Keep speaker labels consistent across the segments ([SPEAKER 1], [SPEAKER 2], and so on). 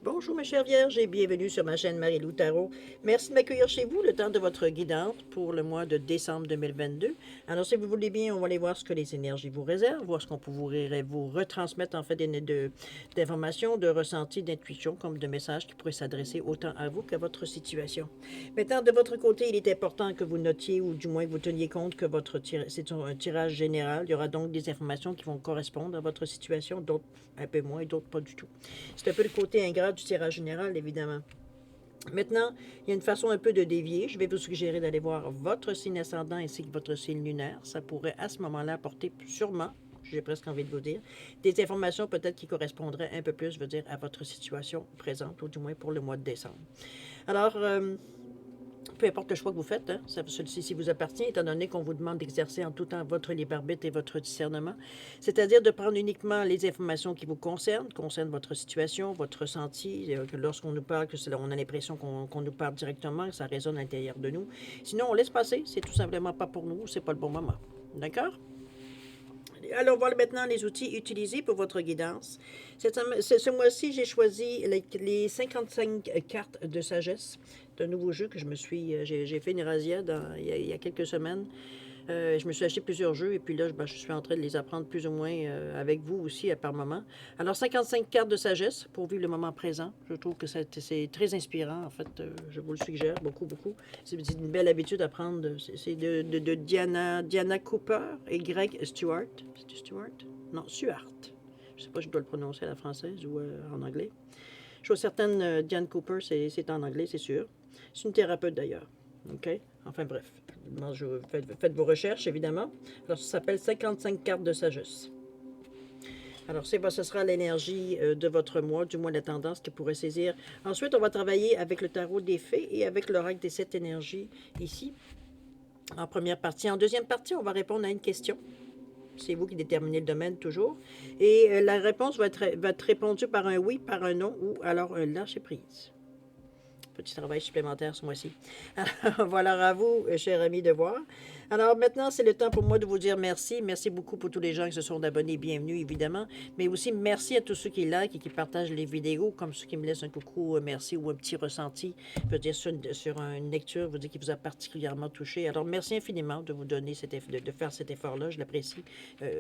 [SPEAKER 1] Bonjour mes chères vierges et bienvenue sur ma chaîne Marie-Lou Tarot. Merci de m'accueillir chez vous le temps de votre guidance pour le mois de décembre 2022. Alors si vous voulez bien, on va aller voir ce que les énergies vous réservent, voir ce qu'on pourrait vous retransmettre en fait d'informations, de ressentis, d'intuitions comme de messages qui pourraient s'adresser autant à vous qu'à votre situation. Maintenant, de votre côté, il est important que vous notiez ou du moins que vous teniez compte que c'est un tirage général. Il y aura donc des informations qui vont correspondre à votre situation, d'autres un peu moins, d'autres pas du tout. C'est un peu le côté ingrat du tirage général, évidemment. Maintenant, il y a une façon un peu de dévier. Je vais vous suggérer d'aller voir votre signe ascendant ainsi que votre signe lunaire. Ça pourrait à ce moment-là apporter sûrement, j'ai presque envie de vous dire, des informations peut-être qui correspondraient un peu plus, je veux dire, à votre situation présente, ou du moins pour le mois de décembre. Alors, peu importe le choix que vous faites, hein, celui-ci vous appartient, étant donné qu'on vous demande d'exercer en tout temps votre libre arbitre et votre discernement, c'est-à-dire de prendre uniquement les informations qui vous concernent votre situation, votre ressenti, que lorsqu'on nous parle, on a l'impression qu'on nous parle directement, que ça résonne à l'intérieur de nous. Sinon, on laisse passer, c'est tout simplement pas pour nous, c'est pas le bon moment. D'accord? Alors, voilà maintenant les outils utilisés pour votre guidance. Ce mois-ci, j'ai choisi les 55 cartes de sagesse d'un nouveau jeu que j'ai fait une razzia il y a quelques semaines. Je me suis acheté plusieurs jeux et puis là, je suis en train de les apprendre plus ou moins avec vous aussi par moment. Alors, 55 cartes de sagesse pour vivre le moment présent. Je trouve que c'est très inspirant. En fait, je vous le suggère beaucoup, beaucoup. C'est une belle habitude à prendre. C'est de Diana Cooper et Greg Stewart. C'est Stewart? Non, Stuart. Je ne sais pas si je dois le prononcer à la française ou en anglais. Je suis certaine, Diane Cooper, c'est en anglais, c'est sûr. C'est une thérapeute d'ailleurs. OK? Enfin bref, faites vos recherches, évidemment. Alors, ça s'appelle 55 cartes de sagesse. Alors, ce sera l'énergie de votre mois, du moins la tendance qu'il pourrait saisir. Ensuite, on va travailler avec le tarot des fées et avec l'oracle des 7 énergies ici, en première partie. En deuxième partie, on va répondre à une question. C'est vous qui déterminez le domaine toujours. Et la réponse va être répondue par un oui, par un non ou alors un lâcher prise. Petit travail supplémentaire ce mois-ci. Alors, voilà à vous, chers amis, de voir. Alors maintenant, c'est le temps pour moi de vous dire merci. Merci beaucoup pour tous les gens qui se sont abonnés. Bienvenue, évidemment. Mais aussi, merci à tous ceux qui likent et qui partagent les vidéos, comme ceux qui me laissent un coucou, merci ou un petit ressenti, je veux dire, sur une lecture, je veux dire, qui vous a particulièrement touché. Alors, merci infiniment de vous donner de faire cet effort-là. Je l'apprécie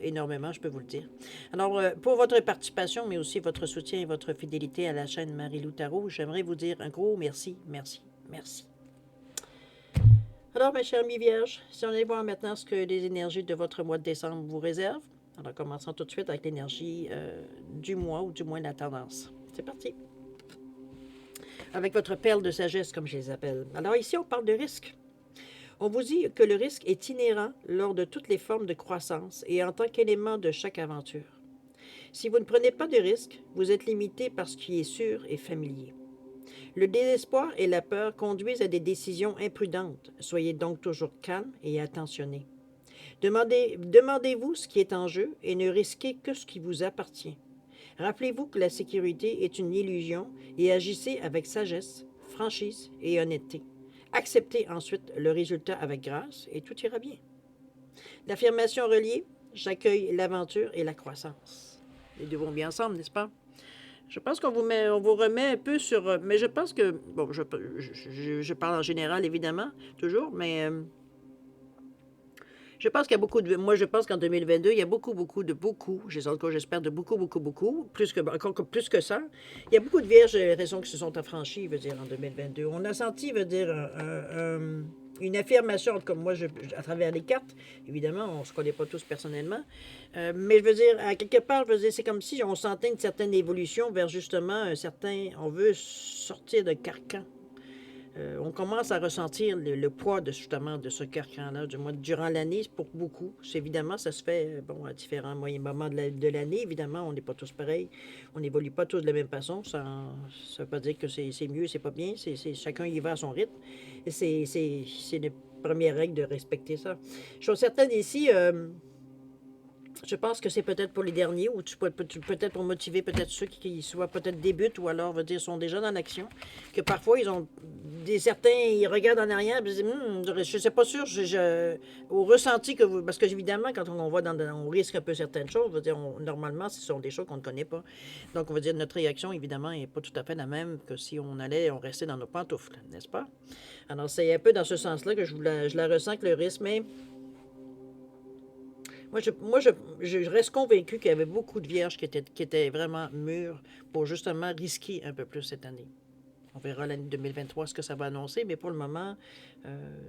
[SPEAKER 1] énormément, je peux vous le dire. Alors, pour votre participation, mais aussi votre soutien et votre fidélité à la chaîne Marie-Lou Tarot, j'aimerais vous dire un gros merci, merci, merci. Alors, mes chers amis vierges, si on allait voir maintenant ce que les énergies de votre mois de décembre vous réservent, alors commençons tout de suite avec l'énergie du mois, ou du moins la tendance. C'est parti. Avec votre perle de sagesse, comme je les appelle. Alors ici, on parle de risque. On vous dit que le risque est inhérent lors de toutes les formes de croissance et en tant qu'élément de chaque aventure. Si vous ne prenez pas de risque, vous êtes limité par ce qui est sûr et familier. Le désespoir et la peur conduisent à des décisions imprudentes. Soyez donc toujours calme et attentionné. Demandez-vous ce qui est en jeu et ne risquez que ce qui vous appartient. Rappelez-vous que la sécurité est une illusion et agissez avec sagesse, franchise et honnêteté. Acceptez ensuite le résultat avec grâce et tout ira bien. L'affirmation reliée, j'accueille l'aventure et la croissance. Les deux vont bien ensemble, n'est-ce pas? Je pense on vous remet un peu sur... Mais je pense que... Bon, je parle en général, évidemment, toujours, mais je pense qu'il y a beaucoup de... Moi, je pense qu'en 2022, il y a j'espère de beaucoup, encore plus que ça. Il y a beaucoup de vierges raisons qui se sont affranchies, je veux dire, en 2022. On a senti, je veux dire, une affirmation, comme moi, à travers les cartes. Évidemment, on ne se connaît pas tous personnellement. Mais je veux dire, à quelque part, je veux dire, c'est comme si on sentait une certaine évolution vers justement un certain... On veut sortir de carcan. On commence à ressentir poids justement de ce carcan-là, du moins durant l'année, pour beaucoup. Évidemment, ça se fait à différents moments de l'année. Évidemment, on n'est pas tous pareils. On n'évolue pas tous de la même façon. Ça ne veut pas dire que c'est mieux, c'est pas bien. Chacun y va à son rythme. Et c'est la première règle de respecter ça. Je suis certaine ici, Je pense que c'est peut-être pour les derniers, ou peut-être pour motiver peut-être ceux qui soit peut-être débutent ou alors veut dire sont déjà dans l'action. Que parfois ils ont certains ils regardent en arrière et ils disent je sais pas sûr, au ressenti que vous. Parce que évidemment, quand on voit on risque un peu certaines choses, veut dire normalement ce sont des choses qu'on ne connaît pas. Donc on va dire notre réaction évidemment n'est pas tout à fait la même que si on restait dans nos pantoufles, n'est-ce pas? Alors c'est un peu dans ce sens-là que je la ressens que le risque, mais moi, je reste convaincu qu'il y avait beaucoup de vierges qui étaient vraiment mûres pour justement risquer un peu plus cette année. On verra l'année 2023 ce que ça va annoncer, mais pour le moment,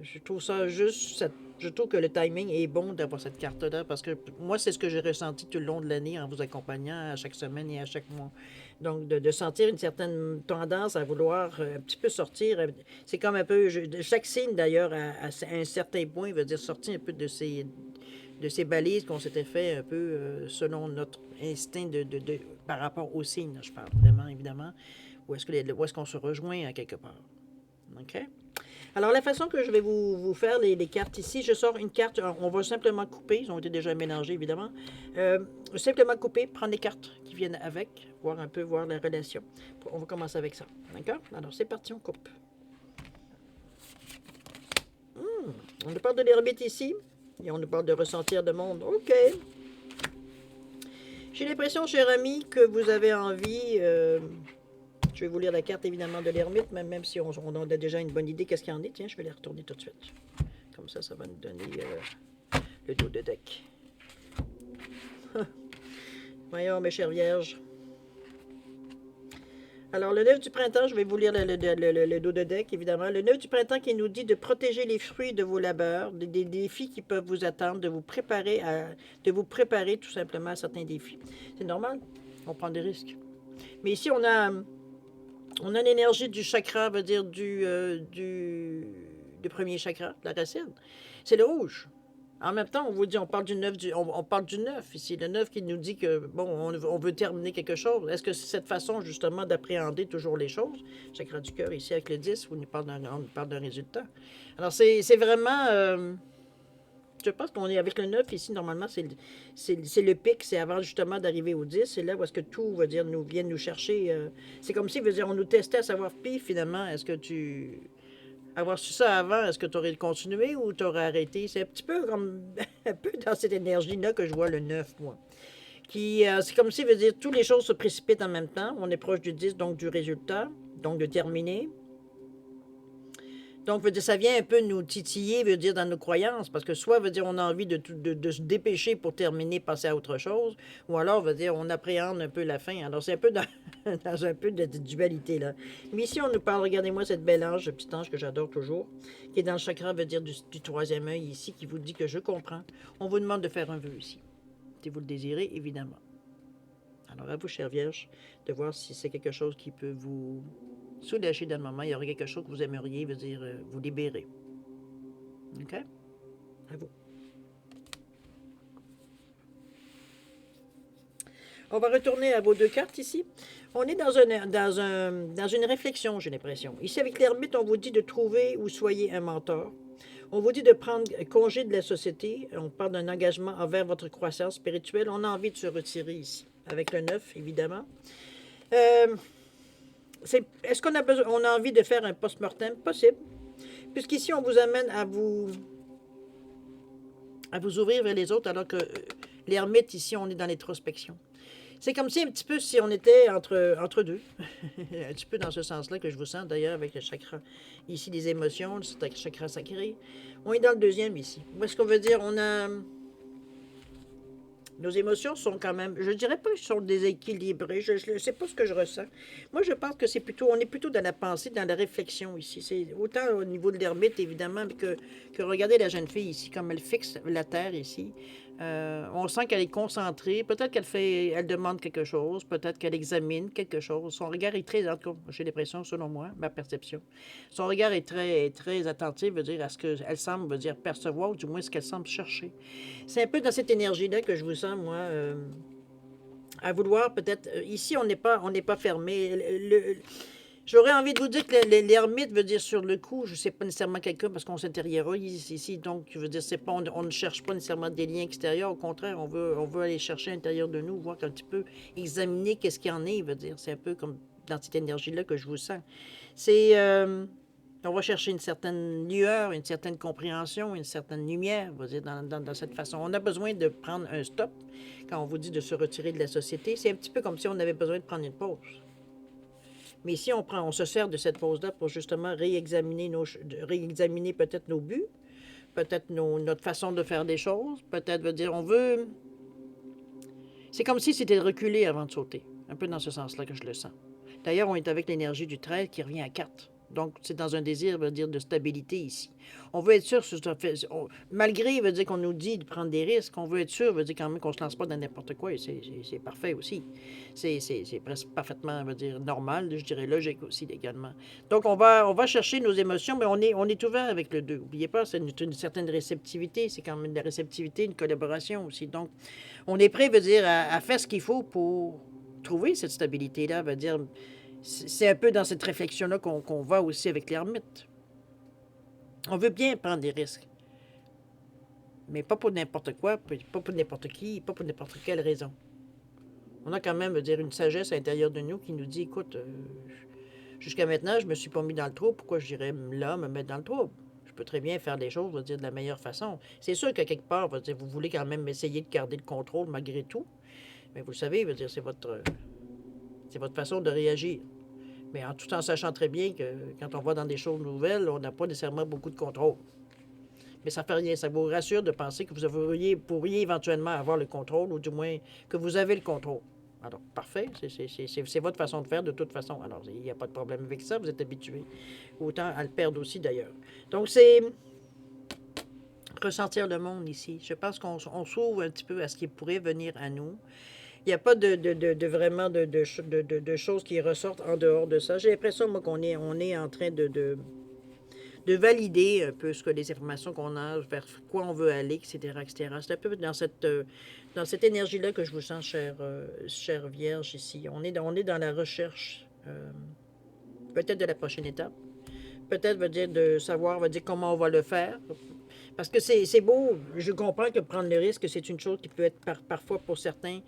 [SPEAKER 1] je trouve ça juste. Je trouve que le timing est bon d'avoir cette carte-là parce que moi, c'est ce que j'ai ressenti tout le long de l'année en vous accompagnant à chaque semaine et à chaque mois. Donc, de sentir une certaine tendance à vouloir un petit peu sortir. C'est comme un peu. Chaque signe, d'ailleurs, à un certain point, veut dire sortir un peu de ces balises qu'on s'était fait un peu selon notre instinct par rapport aux signes, je parle vraiment, évidemment, où est-ce qu'on se rejoint à quelque part. OK? Alors, la façon que je vais vous faire les cartes ici, je sors une carte, on va simplement couper, ils ont été déjà mélangés, évidemment. Simplement couper, prendre les cartes qui viennent avec, voir la relation. On va commencer avec ça. D'accord? Alors, c'est parti, on coupe. On nous parle de l'ermite ici. Et on nous parle de ressentir le monde. OK. J'ai l'impression, cher ami, que vous avez envie. Je vais vous lire la carte, évidemment, de l'ermite, même si on a déjà une bonne idée qu'est-ce qu'il y en est. Tiens, je vais les retourner tout de suite. Comme ça va nous donner le dos de deck. Voyons, mes chères vierges. Alors, le 9 du printemps, je vais vous lire le dos de deck, évidemment. Le 9 du printemps qui nous dit de protéger les fruits de vos labeurs, des défis qui peuvent vous attendre, de vous préparer tout simplement à certains défis. C'est normal, on prend des risques. Mais ici, on a l'énergie du chakra, veut dire du premier chakra, la racine. C'est le rouge. En même temps, on vous dit, on parle du 9, on parle du 9 ici. Le 9 qui nous dit que, bon, on veut terminer quelque chose. Est-ce que c'est cette façon, justement, d'appréhender toujours les choses? Chakra du cœur, ici, avec le 10, où on nous parle d'un résultat. Alors, c'est vraiment... je pense qu'on est avec le 9 ici, normalement, c'est le pic, c'est avant justement d'arriver au 10. C'est là où est-ce que tout, veut dire, vient nous chercher. C'est comme si, veut dire, on nous testait à savoir, puis finalement, est-ce que tu... Avoir su ça avant, est-ce que tu aurais continué ou tu aurais arrêté? C'est un petit peu comme un peu dans cette énergie-là que je vois le 9 moi. C'est comme si, veut dire, toutes les choses se précipitent en même temps. On est proche du 10 donc du résultat, donc de terminer. Donc, veut dire, ça vient un peu nous titiller, veut dire, dans nos croyances, parce que soit, veut dire, on a envie de se dépêcher pour terminer, passer à autre chose, ou alors, veut dire, on appréhende un peu la fin. Alors, c'est un peu dans, dans un peu de dualité, là. Mais ici, on nous parle, regardez-moi cette belle ange, ce petit ange que j'adore toujours, qui est dans le chakra, veut dire, du troisième œil ici, qui vous dit que je comprends. On vous demande de faire un vœu ici, si vous le désirez, évidemment. Alors, à vous, chère Vierge, de voir si c'est quelque chose qui peut vous soulager dans le moment. Il y aurait quelque chose que vous aimeriez, veut dire, vous libérer. OK? À vous. On va retourner à vos deux cartes ici. On est dans une réflexion, j'ai l'impression. Ici, avec l'ermite, on vous dit de trouver ou soyez un mentor. On vous dit de prendre congé de la société. On parle d'un engagement envers votre croissance spirituelle. On a envie de se retirer ici. Avec le 9, évidemment. Est-ce qu'on a envie de faire un post-mortem? Possible. Puisqu'ici, on vous amène à vous ouvrir vers les autres, alors que l'ermite, ici, on est dans l'introspection. C'est comme si un petit peu si on était entre deux. Un petit peu dans ce sens-là que je vous sens d'ailleurs avec le chakra. Ici, les émotions, le chakra sacré. On est dans le deuxième ici. Est-ce qu'on veut dire, nos émotions sont quand même, je dirais pas qu'elles sont déséquilibrées, je ne sais pas ce que je ressens. Moi, je pense que on est plutôt dans la pensée, dans la réflexion ici. C'est autant au niveau de l'ermite, évidemment, que regardez la jeune fille ici, comme elle fixe la terre ici. On sent qu'elle est concentrée. Peut-être elle demande quelque chose. Peut-être qu'elle examine quelque chose. Son regard est très, en tout cas, j'ai l'impression, selon moi, ma perception. Son regard est très, très attentif, veut dire à ce qu'elle semble, veut dire percevoir, ou du moins ce qu'elle semble chercher. C'est un peu dans cette énergie-là que je vous sens, moi, à vouloir peut-être. Ici, on n'est pas fermé. J'aurais envie de vous dire que l'ermite veut dire sur le coup, je ne sais pas nécessairement quelqu'un parce qu'on s'intériorise ici, donc je veux dire, c'est pas, on ne cherche pas nécessairement des liens extérieurs, au contraire, on veut aller chercher à l'intérieur de nous, voir un petit peu, examiner qu'est-ce qu'il y en est, veut dire, c'est un peu comme dans cette énergie-là que je vous sens. C'est, on va chercher une certaine lueur, une certaine compréhension, une certaine lumière, veut dire, dans cette façon. On a besoin de prendre un stop quand on vous dit de se retirer de la société, c'est un petit peu comme si on avait besoin de prendre une pause. Mais si on se sert de cette pause-là pour justement réexaminer peut-être nos buts, peut-être notre façon de faire des choses, peut-être veut dire on veut. C'est comme si c'était reculer avant de sauter. Un peu dans ce sens-là que je le sens. D'ailleurs, on est avec l'énergie du 13 qui revient à 4. Donc, c'est dans un désir, veut dire, de stabilité ici. On veut être sûr, malgré, veut dire qu'on nous dit de prendre des risques, on veut être sûr, veut dire quand même qu'on ne se lance pas dans n'importe quoi, et c'est parfait aussi. C'est presque parfaitement, veut dire, normal, je dirais logique aussi également. Donc, on va chercher nos émotions, mais on est ouvert avec le 2. N'oubliez pas, c'est une certaine réceptivité, c'est quand même de la réceptivité, une collaboration aussi. Donc, on est prêt, veut dire, à faire ce qu'il faut pour trouver cette stabilité-là, veut dire, c'est un peu dans cette réflexion-là qu'on va aussi avec l'ermite. On veut bien prendre des risques, mais pas pour n'importe quoi, pas pour n'importe qui, pas pour n'importe quelle raison. On a quand même, veut dire, une sagesse à l'intérieur de nous qui nous dit, écoute, jusqu'à maintenant, je me suis pas mis dans le trouble, pourquoi je dirais là me mettre dans le trouble? Je peux très bien faire des choses, veut dire, de la meilleure façon. C'est sûr qu'à quelque part, veut dire, vous voulez quand même essayer de garder le contrôle malgré tout, mais vous le savez, veut dire, c'est votre façon de réagir. Mais tout en sachant très bien que quand on va dans des choses nouvelles, on n'a pas nécessairement beaucoup de contrôle. Mais ça fait rien, ça vous rassure de penser que vous pourriez éventuellement avoir le contrôle, ou du moins que vous avez le contrôle. Alors, parfait, c'est votre façon de faire de toute façon. Alors, il n'y a pas de problème avec ça, vous êtes habitué. Autant à le perdre aussi d'ailleurs. Donc, c'est ressentir le monde ici. Je pense qu'on s'ouvre un petit peu à ce qui pourrait venir à nous. Il n'y a pas vraiment de choses qui ressortent en dehors de ça. J'ai l'impression, moi, on est en train de valider un peu ce que les informations qu'on a, vers quoi on veut aller, etc., etc. C'est un peu dans cette énergie-là que je vous sens, chère Vierge, ici. On est dans la recherche, peut-être de la prochaine étape. Peut-être veut dire de savoir, veut dire comment on va le faire. Parce que c'est beau, je comprends que prendre le risque, c'est une chose qui peut être parfois pour certains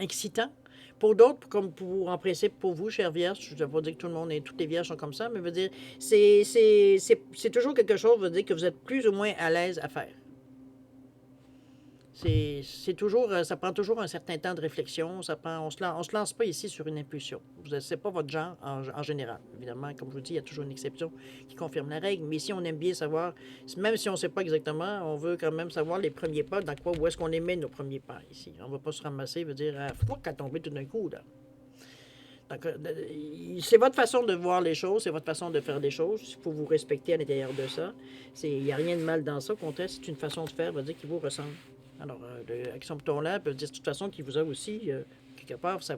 [SPEAKER 1] excitant. Pour d'autres, comme en principe pour vous, chère Vierge, je ne veux pas dire que tout le monde et toutes les Vierges sont comme ça, mais veut dire, c'est toujours quelque chose, veut dire que vous êtes plus ou moins à l'aise à faire. C'est toujours, ça prend toujours un certain temps de réflexion. On se lance pas ici sur une impulsion. C'est pas votre genre en général. Évidemment, comme je vous dis, il y a toujours une exception qui confirme la règle. Mais ici, on aime bien savoir, même si on ne sait pas exactement, on veut quand même savoir les premiers pas, où est-ce qu'on émet nos premiers pas ici. On ne va pas se ramasser, veut dire, à tomber tout d'un coup, là. Donc, c'est votre façon de voir les choses, c'est votre façon de faire des choses. Il faut vous respecter à l'intérieur de ça. Il n'y a rien de mal dans ça. Au contraire, c'est une façon de faire, veut dire, qui vous ressemble. Alors, avec son bouton-là, peut dire de toute façon qu'il vous a aussi, quelque part, c'est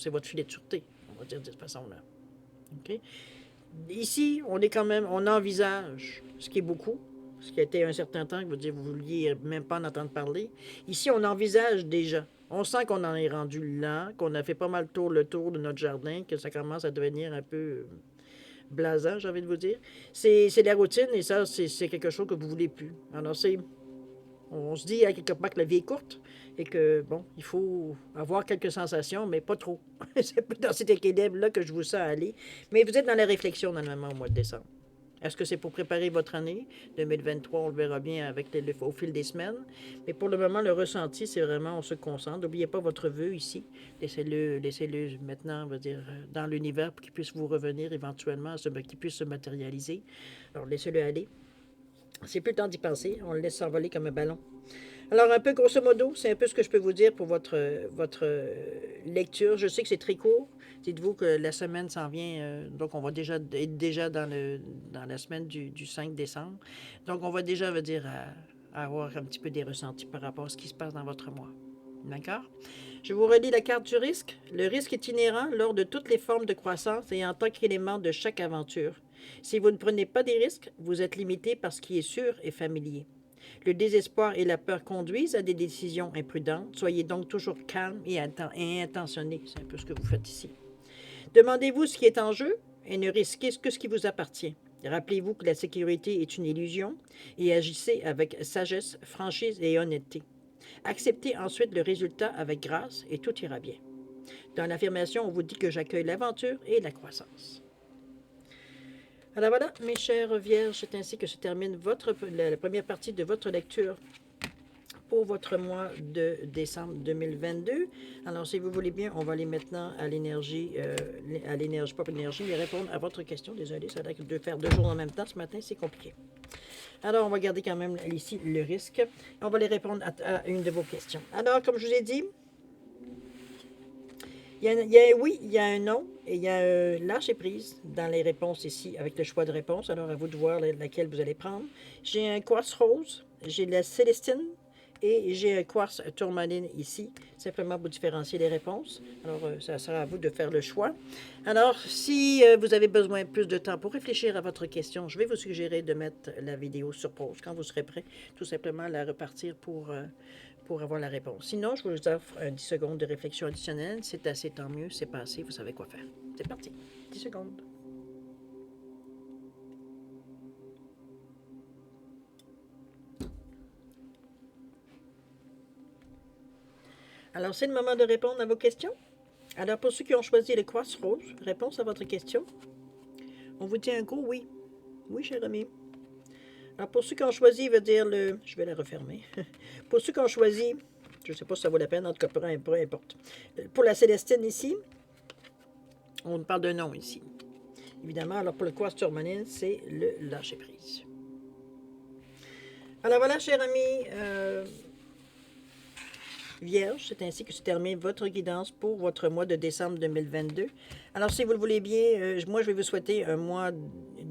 [SPEAKER 1] votre filet de sûreté, on va dire de cette façon-là. OK? Ici, on envisage, ce qui est beaucoup, ce qui a été un certain temps, que vous ne vouliez même pas en entendre parler. Ici, on envisage déjà. On sent qu'on en est rendu là, qu'on a fait pas mal le tour de notre jardin, que ça commence à devenir un peu blasant, j'ai envie de vous dire. C'est la routine et ça, c'est quelque chose que vous ne voulez plus. Alors, on se dit à quelque part que la vie est courte et que, bon, il faut avoir quelques sensations, mais pas trop. C'est dans cet équilibre-là que je vous sens aller. Mais vous êtes dans la réflexion, normalement, au mois de décembre. Est-ce que c'est pour préparer votre année 2023? On le verra bien au fil des semaines. Mais pour le moment, le ressenti, c'est vraiment, on se concentre. N'oubliez pas votre vœu ici. Laissez-le maintenant, on va dire, dans l'univers pour qu'il puisse vous revenir éventuellement, qu'il puisse se matérialiser. Alors, laissez-le aller. C'est plus le temps d'y penser. On le laisse s'envoler comme un ballon. Alors, un peu grosso modo, c'est un peu ce que je peux vous dire pour votre lecture. Je sais que c'est très court. Dites-vous que la semaine s'en vient, donc on va être déjà dans la semaine du 5 décembre. Donc, on va déjà, veut dire, avoir un petit peu des ressentis par rapport à ce qui se passe dans votre mois. D'accord? Je vous relis la carte du risque. Le risque est inhérent lors de toutes les formes de croissance et en tant qu'élément de chaque aventure. Si vous ne prenez pas des risques, vous êtes limité par ce qui est sûr et familier. Le désespoir et la peur conduisent à des décisions imprudentes. Soyez donc toujours calme et intentionné. C'est un peu ce que vous faites ici. Demandez-vous ce qui est en jeu et ne risquez que ce qui vous appartient. Rappelez-vous que la sécurité est une illusion et agissez avec sagesse, franchise et honnêteté. Acceptez ensuite le résultat avec grâce et tout ira bien. Dans l'affirmation, on vous dit que j'accueille l'aventure et la croissance. Alors voilà, mes chères vierges, c'est ainsi que se termine la première partie de votre lecture pour votre mois de décembre 2022. Alors, si vous voulez bien, on va aller maintenant à l'énergie, pas l'énergie, mais répondre à votre question. Désolé, ça a l'air de faire 2 jours en même temps ce matin, c'est compliqué. Alors, on va garder quand même ici le risque. On va aller répondre à une de vos questions. Alors, comme je vous ai dit, il y a un oui, il y a un non, et il y a un lâcher prise dans les réponses ici, avec le choix de réponse. Alors, à vous de voir laquelle vous allez prendre. J'ai un quartz rose, j'ai la célestine, et j'ai un quartz tourmaline ici, simplement pour différencier les réponses. Alors, ça sera à vous de faire le choix. Alors, si vous avez besoin de plus de temps pour réfléchir à votre question, je vais vous suggérer de mettre la vidéo sur pause quand vous serez prêt, tout simplement la repartir pour avoir la réponse. Sinon, je vous offre 10 secondes de réflexion additionnelle. C'est assez, tant mieux. C'est pas assez, vous savez quoi faire. C'est parti. 10 secondes. Alors, c'est le moment de répondre à vos questions. Alors, pour ceux qui ont choisi le quartz rose, réponse à votre question. On vous dit un gros oui. Oui, cher ami. Alors, pour ceux qui ont choisi, veut dire le... Je vais la refermer. Pour ceux qui ont choisi, je ne sais pas si ça vaut la peine, en tout cas, peu importe. Pour la célestine ici, on parle de non ici. Évidemment, alors pour le quartz tourmaline, c'est le lâcher prise. Alors voilà, cher ami, Vierge, c'est ainsi que se termine votre guidance pour votre mois de décembre 2022. Alors, si vous le voulez bien, moi, je vais vous souhaiter un mois,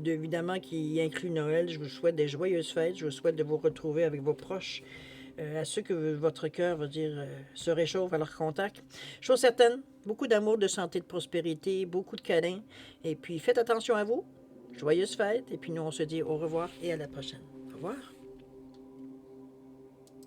[SPEAKER 1] évidemment, qui inclut Noël. Je vous souhaite des joyeuses fêtes. Je vous souhaite de vous retrouver avec vos proches, à ceux que votre cœur, va dire, se réchauffe à leur contact. Chose certaine, beaucoup d'amour, de santé, de prospérité, beaucoup de câlins. Et puis, faites attention à vous. Joyeuses fêtes. Et puis, nous, on se dit au revoir et à la prochaine. Au revoir.